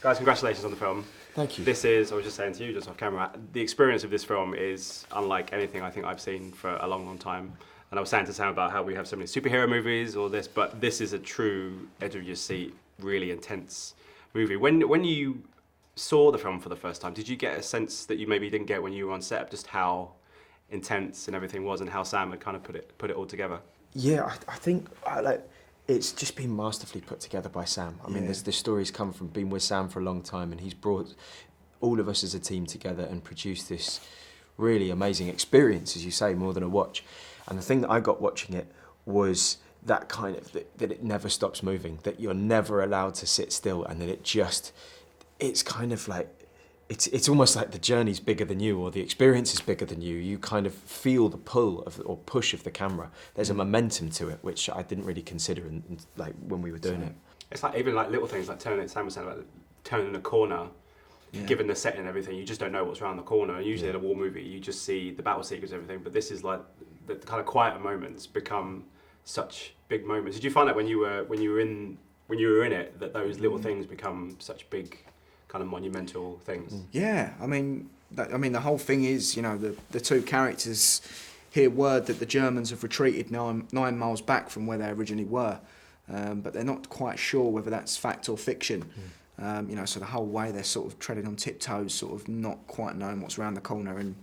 Guys, congratulations on the film. Thank you. This is, I was just saying to you just off camera, the experience of this film is unlike anything I think I've seen for a long, long time. And I was saying to Sam about how we have so many superhero movies or this, but this is a true edge of your seat, really intense movie. When you saw the film for the first time, did you get a sense that you maybe didn't get when you were on set, just how intense and everything was and how Sam had kind of put it all together? Yeah, I think it's just been masterfully put together by Sam. I mean, the stories come from being with Sam for a long time, and he's brought all of us as a team together and produced this really amazing experience, as you say, more than a watch. And the thing that I got watching it was that kind of, that it never stops moving, that you're never allowed to sit still, and that it's kind of like, it's almost like the journey's bigger than you, or the experience is bigger than you. You kind of feel the pull or push of the camera. There's a momentum to it, which I didn't really consider like when we were doing it. It's like even like little things like Sam was saying about turning a corner, given the setting and everything, you just don't know what's around the corner. And usually in a war movie, you just see the battle sequence and everything, but this is like the kind of quieter moments become such big moments. Did you find that when you were in it, that those little things become such big kind of monumental things? Yeah, I mean, the whole thing is, you know, the two characters hear word that the Germans have retreated 9 miles back from where they originally were, but they're not quite sure whether that's fact or fiction. You know, so the whole way they're sort of treading on tiptoes, sort of not quite knowing what's around the corner. And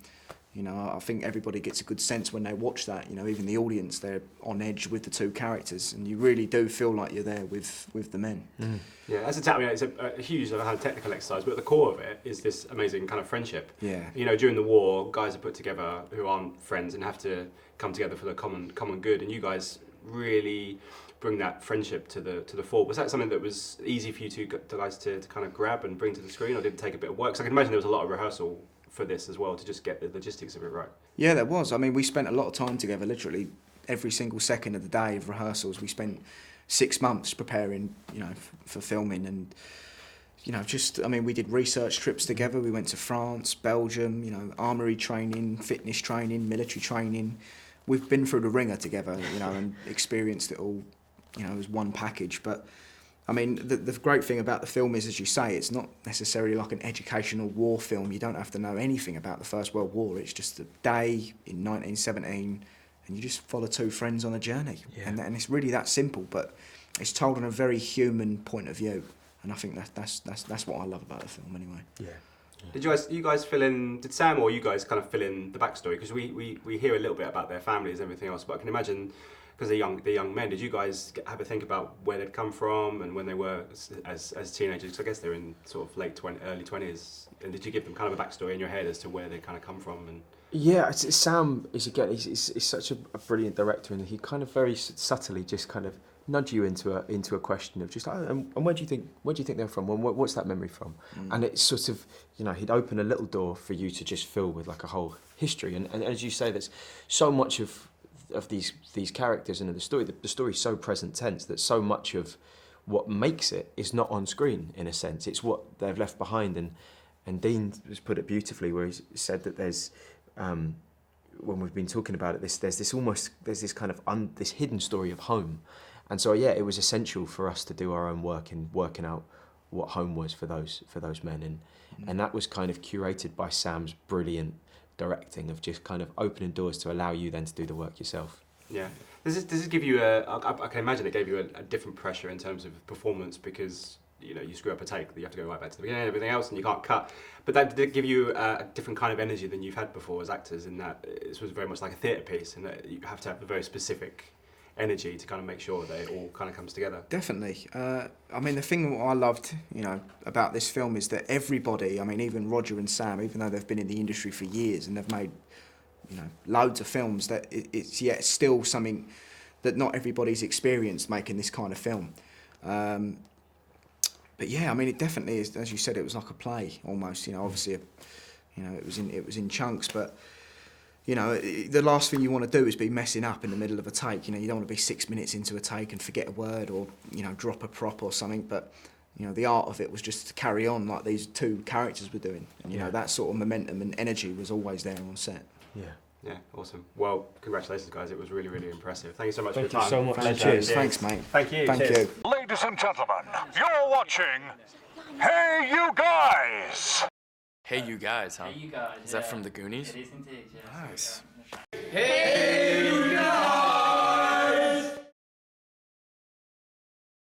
you know, I think everybody gets a good sense when they watch that. You know, even the audience, they're on edge with the two characters, and you really do feel like you're there with the men. Yeah, it's a huge technical exercise, but at the core of it is this amazing kind of friendship. Yeah. You know, during the war, guys are put together who aren't friends and have to come together for the common good, and you guys really bring that friendship to the fore. Was that something that was easy for you guys to kind of grab and bring to the screen, or did it take a bit of work? Because I can imagine there was a lot of rehearsal for this as well to just get the logistics of it right. Yeah, there was. I mean, we spent a lot of time together, literally every single second of the day of rehearsals. We spent 6 months preparing, you know, for filming, and you know, we did research trips together. We went to France, Belgium, you know, armoury training, fitness training, military training. We've been through the ringer together, you know, and experienced it all, you know, as one package. But I mean, the great thing about the film is, as you say, it's not necessarily like an educational war film. You don't have to know anything about the First World War. It's just a day in 1917, and you just follow two friends on a journey. Yeah. And it's really that simple, but it's told on a very human point of view. And I think that's what I love about the film anyway. Yeah. Did you guys fill in, did Sam or you guys kind of fill in the backstory? Because we hear a little bit about their families and everything else, but I can imagine, because they're young men, did you guys have a think about where they'd come from and when they were as teenagers? Because I guess they're in sort of early 20s. And did you give them kind of a backstory in your head as to where they kind of come from? And yeah, Sam is, again, he's such a brilliant director, and he kind of very subtly just kind of nudge you into a question of just, and where do you think they're from? What's that memory from? And it's sort of, you know, he'd open a little door for you to just fill with like a whole history. And as you say, there's so much of these characters and the story. The story's so present tense that so much of what makes it is not on screen, in a sense. It's what they've left behind. And Dean has put it beautifully, where he said that there's, when we've been talking about it, there's this kind of this hidden story of home. And so yeah, it was essential for us to do our own work in working out what home was for those men, and that was kind of curated by Sam's brilliant directing of just kind of opening doors to allow you then to do the work yourself. Yeah. Does this give you I can imagine it gave you a different pressure in terms of performance, because you know, you screw up a take, you have to go right back to the beginning and everything else, and you can't cut. But that did give you a different kind of energy than you've had before as actors, in that this was very much like a theatre piece, and that you have to have a very specific energy to kind of make sure that it all kind of comes together. Definitely. I mean, the thing I loved, you know, about this film is that everybody, I mean, even Roger and Sam, even though they've been in the industry for years and they've made, you know, loads of films, that it's yet still something that not everybody's experienced making this kind of film. But yeah, I mean, it definitely is, as you said, it was like a play almost, you know, obviously, you know, it was in chunks, but you know, the last thing you want to do is be messing up in the middle of a take. You know, you don't want to be 6 minutes into a take and forget a word, or, you know, drop a prop or something. But, you know, the art of it was just to carry on like these two characters were doing. And, you know, that sort of momentum and energy was always there on set. Yeah. Yeah, awesome. Well, congratulations, guys. It was really, really impressive. Thank you so much for your time. Thank you so much. Cheers. Thanks, mate. Thank you. Thank Cheers. you. Ladies and gentlemen, you're watching Hey, you guys! Hey, you guys, huh? Hey, you guys. Is that from the Goonies? It is indeed, yes. Nice. Hey!